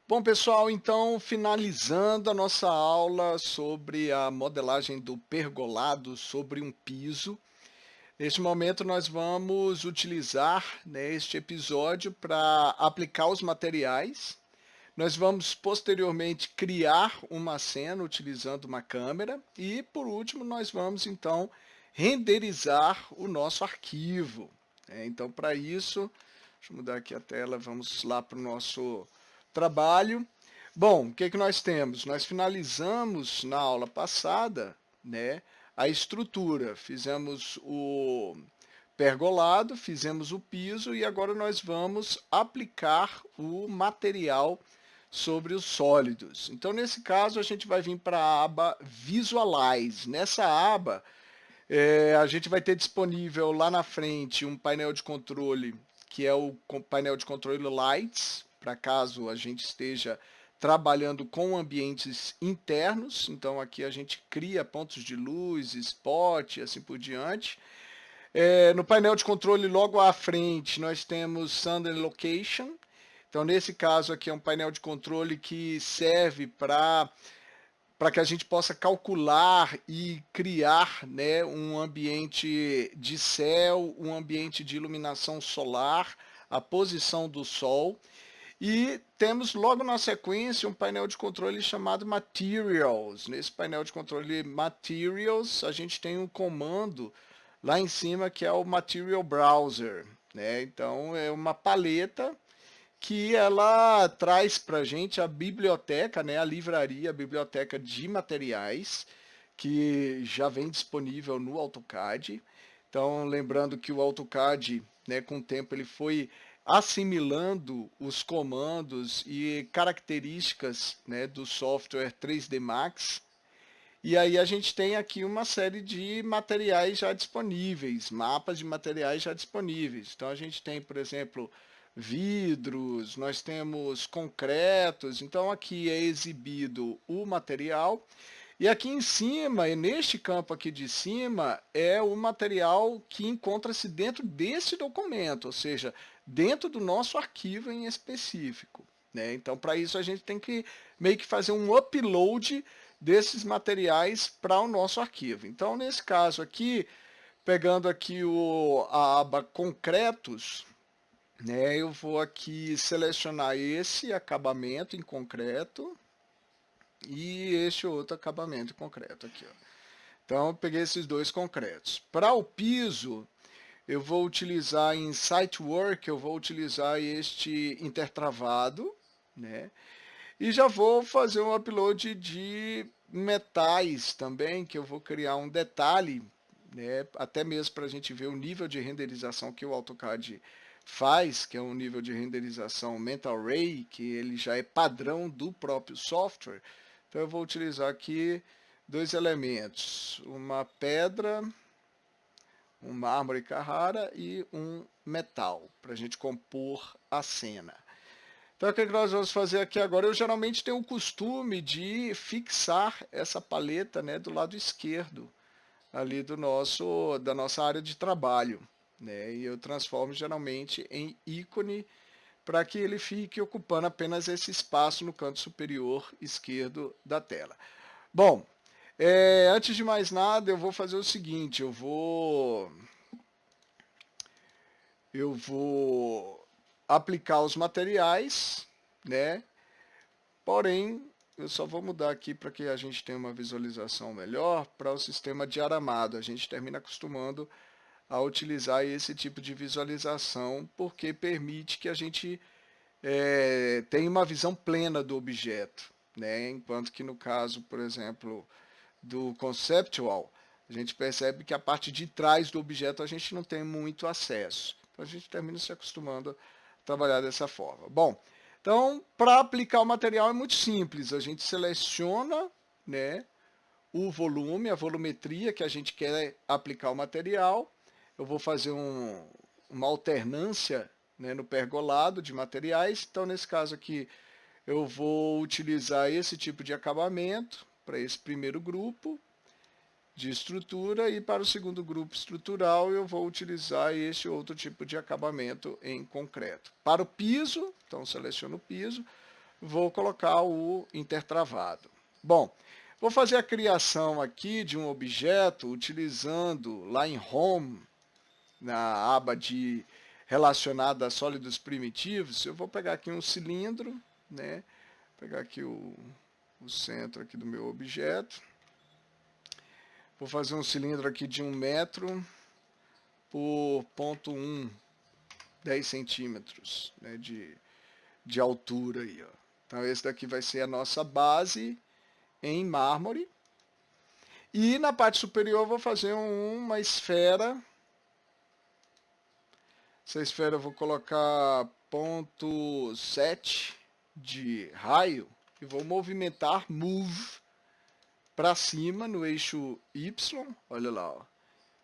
Bom, pessoal, então, finalizando a nossa aula sobre a modelagem do pergolado sobre um piso. Neste momento, nós vamos utilizar, né, este episódio para aplicar os materiais. Nós vamos, posteriormente, criar uma cena utilizando uma câmera. E, por último, nós vamos, então, renderizar o nosso arquivo. Então, para isso, deixa eu mudar aqui a tela, vamos lá para o nosso trabalho. Bom, o que nós temos? Nós finalizamos na aula passada, né, a estrutura. Fizemos o pergolado, fizemos o piso e agora nós vamos aplicar o material sobre os sólidos. Então, nesse caso, a gente vai vir para a aba Visualize. Nessa aba, a gente vai ter disponível lá na frente um painel de controle, que é o painel de controle Lights, para caso a gente esteja trabalhando com ambientes internos. Então, aqui a gente cria pontos de luz, spot e assim por diante. No painel de controle logo à frente nós temos Sound and Location. Então, nesse caso aqui é um painel de controle que serve para que a gente possa calcular e criar, né, um ambiente de céu, um ambiente de iluminação solar, a posição do Sol. E temos logo na sequência um painel de controle chamado Materials. Nesse painel de controle Materials, a gente tem um comando lá em cima que é o Material Browser, né? Então é uma paleta que ela traz para a gente a biblioteca, né, a livraria, a biblioteca de materiais, que já vem disponível no AutoCAD. Então, lembrando que o AutoCAD, né, com o tempo, ele foi assimilando os comandos e características, né, do software 3D Max. E aí a gente tem aqui uma série de materiais já disponíveis, mapas de materiais já disponíveis. Então a gente tem, por exemplo, vidros, nós temos concretos. Então aqui é exibido o material. E aqui em cima, e neste campo aqui de cima, é o material que encontra-se dentro desse documento, ou seja, dentro do nosso arquivo em específico, né? Então, para isso, a gente tem que meio que fazer um upload desses materiais para o nosso arquivo. Então, nesse caso aqui, pegando aqui a aba concretos, né, eu vou aqui selecionar esse acabamento em concreto e este outro acabamento em concreto aqui, ó. Então, eu peguei esses dois concretos. Para o piso, eu vou utilizar em Sitework, eu vou utilizar este intertravado, né? E já vou fazer um upload de metais também, que eu vou criar um detalhe, né, até mesmo para a gente ver o nível de renderização que o AutoCAD faz, que é um nível de renderização Mental Ray, que ele já é padrão do próprio software. Então eu vou utilizar aqui dois elementos, uma pedra, um mármore Carrara e um metal, para a gente compor a cena. Então, o que nós vamos fazer aqui agora? Eu geralmente tenho o costume de fixar essa paleta, né, do lado esquerdo, ali da nossa área de trabalho, né? E eu transformo geralmente em ícone para que ele fique ocupando apenas esse espaço no canto superior esquerdo da tela. Bom, antes de mais nada, eu vou fazer o seguinte, eu vou aplicar os materiais, né? Porém, eu só vou mudar aqui para que a gente tenha uma visualização melhor para o sistema de aramado. A gente termina acostumando a utilizar esse tipo de visualização porque permite que a gente tenha uma visão plena do objeto, né? Enquanto que no caso, por exemplo, do conceptual, a gente percebe que a parte de trás do objeto a gente não tem muito acesso. Então a gente termina se acostumando a trabalhar dessa forma. Bom, então para aplicar o material é muito simples. A gente seleciona, né, o volume, a volumetria que a gente quer aplicar o material. Eu vou fazer uma alternância, né, no pergolado de materiais. Então nesse caso aqui eu vou utilizar esse tipo de acabamento para esse primeiro grupo de estrutura e para o segundo grupo estrutural eu vou utilizar este outro tipo de acabamento em concreto. Para o piso, então seleciono o piso, vou colocar o intertravado. Bom, vou fazer a criação aqui de um objeto utilizando lá em Home, na aba de relacionada a sólidos primitivos. Eu vou pegar aqui um cilindro, né? Pegar aqui o centro aqui do meu objeto. Vou fazer um cilindro aqui de 1 metro por 0,1, 10 centímetros, né, de altura aí, ó. Então esse daqui vai ser a nossa base em mármore. E na parte superior eu vou fazer uma esfera. Essa esfera eu vou colocar 0,7 de raio e vou movimentar move para cima no eixo Y. Olha lá, ó.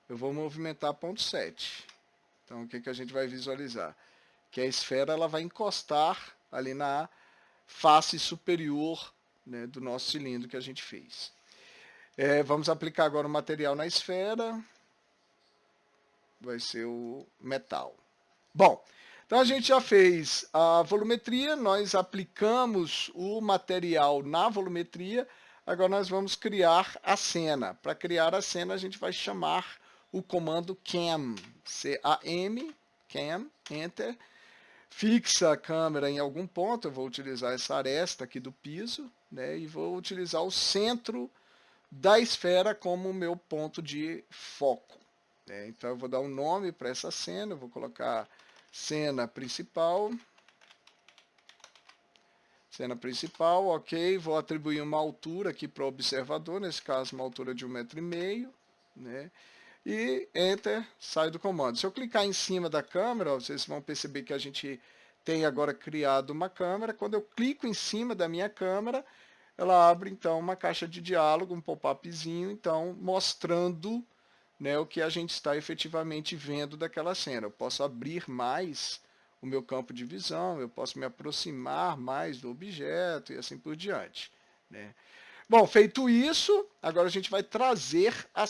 Eu vou movimentar 0,7. Então o que que a gente vai visualizar? Que a esfera ela vai encostar ali na face superior, né, do nosso cilindro que a gente fez. Vamos aplicar agora o material na esfera. Vai ser o metal. Bom, então a gente já fez a volumetria, nós aplicamos o material na volumetria, agora nós vamos criar a cena. Para criar a cena a gente vai chamar o comando cam, C-A-M, cam, enter. Fixa a câmera em algum ponto, eu vou utilizar essa aresta aqui do piso, né, e vou utilizar o centro da esfera como meu ponto de foco. Então eu vou dar um nome para essa cena, eu vou colocar cena principal, ok, vou atribuir uma altura aqui para o observador, nesse caso uma altura de 1,5 m, né? E Enter, sai do comando. Se eu clicar em cima da câmera, ó, vocês vão perceber que a gente tem agora criado uma câmera. Quando eu clico em cima da minha câmera, ela abre então uma caixa de diálogo, um pop-upzinho, então mostrando, né, o que a gente está efetivamente vendo daquela cena. Eu posso abrir mais o meu campo de visão, eu posso me aproximar mais do objeto e assim por diante, né? Bom, feito isso, agora a gente vai trazer a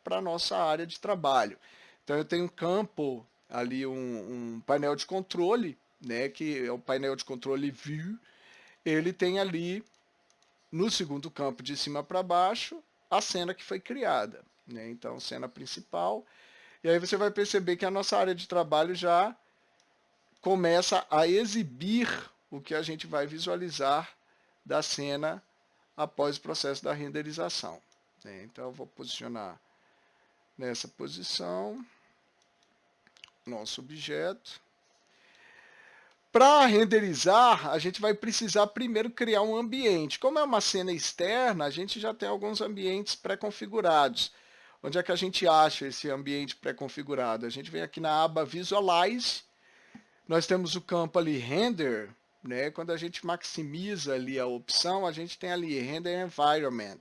para a nossa área de trabalho. Então eu tenho um campo ali, um painel de controle, né, que é o painel de controle View. Ele tem ali, no segundo campo de cima para baixo, a cena que foi criada, né? Então, cena principal. E aí você vai perceber que a nossa área de trabalho já começa a exibir o que a gente vai visualizar da cena após o processo da renderização, né? Então eu vou posicionar nessa posição nosso objeto. Para renderizar, a gente vai precisar primeiro criar um ambiente. Como é uma cena externa, a gente já tem alguns ambientes pré-configurados. Onde é que a gente acha esse ambiente pré-configurado? A gente vem aqui na aba Visualize, nós temos o campo ali Render, né? Quando a gente maximiza ali a opção, a gente tem ali Render Environment.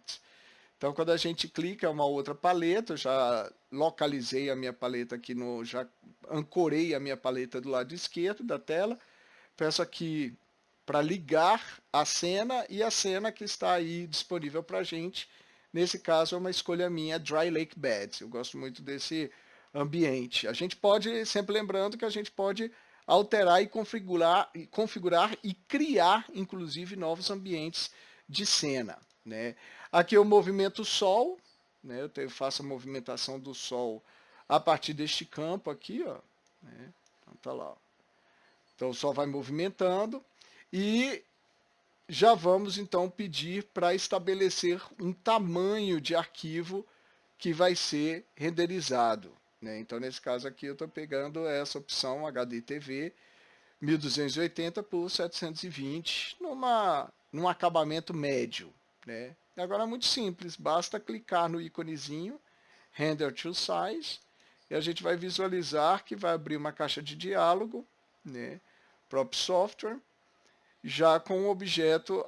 Então, quando a gente clica, é uma outra paleta, eu já localizei a minha paleta aqui, já ancorei a minha paleta do lado esquerdo da tela. Peço aqui para ligar a cena e a cena que está aí disponível para a gente. Nesse caso, é uma escolha minha, Dry Lake Beds. Eu gosto muito desse ambiente. A gente pode, sempre lembrando que a gente pode alterar e configurar e criar, inclusive, novos ambientes de cena, né? Aqui eu movimento o sol, né? Eu faço a movimentação do sol a partir deste campo aqui, ó, né? Então tá lá, ó. Então o sol vai movimentando e já vamos então pedir para estabelecer um tamanho de arquivo que vai ser renderizado, né? Então nesse caso aqui eu estou pegando essa opção HDTV 1280 por 720 num acabamento médio, né? E agora é muito simples, basta clicar no íconezinho Render to Size e a gente vai visualizar que vai abrir uma caixa de diálogo, né? Prop Software, já com o objeto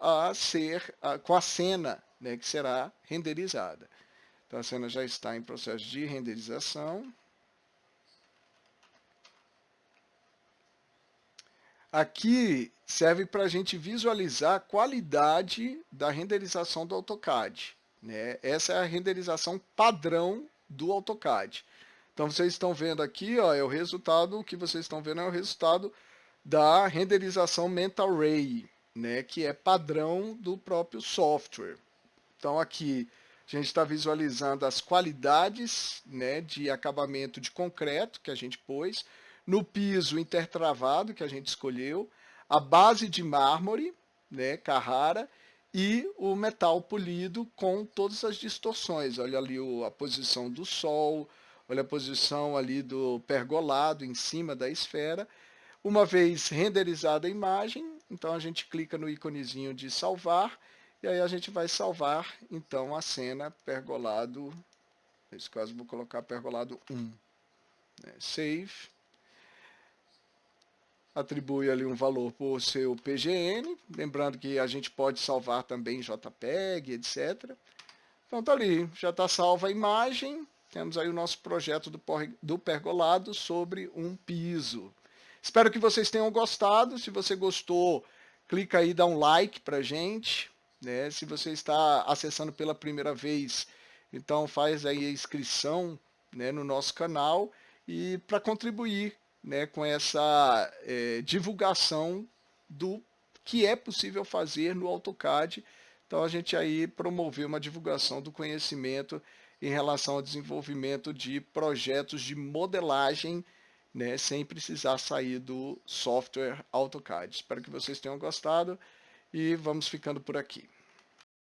com a cena, né, que será renderizada. Então a cena já está em processo de renderização. Aqui serve para a gente visualizar a qualidade da renderização do AutoCAD, né? Essa é a renderização padrão do AutoCAD. Então vocês estão vendo aqui, ó, é o resultado, o que vocês estão vendo é o resultado da renderização Mental Ray, né, que é padrão do próprio software. Então aqui a gente está visualizando as qualidades, né, de acabamento de concreto que a gente pôs, no piso intertravado que a gente escolheu, a base de mármore, né, Carrara, e o metal polido com todas as distorções. Olha ali a posição do sol, olha a posição ali do pergolado em cima da esfera. Uma vez renderizada a imagem, então a gente clica no íconezinho de salvar, e aí a gente vai salvar então a cena pergolado, nesse caso vou colocar pergolado 1, né? Save, atribui ali um valor por seu PGN, lembrando que a gente pode salvar também JPEG, etc. Então tá ali, já está salva a imagem, temos aí o nosso projeto do pergolado sobre um piso. Espero que vocês tenham gostado. Se você gostou, clica aí, dá um like pra gente, né? Se você está acessando pela primeira vez, então faz aí a inscrição, né, no nosso canal, e para contribuir, né, com essa divulgação do que é possível fazer no AutoCAD. Então a gente aí promoveu uma divulgação do conhecimento em relação ao desenvolvimento de projetos de modelagem, né, sem precisar sair do software AutoCAD. Espero que vocês tenham gostado e vamos ficando por aqui.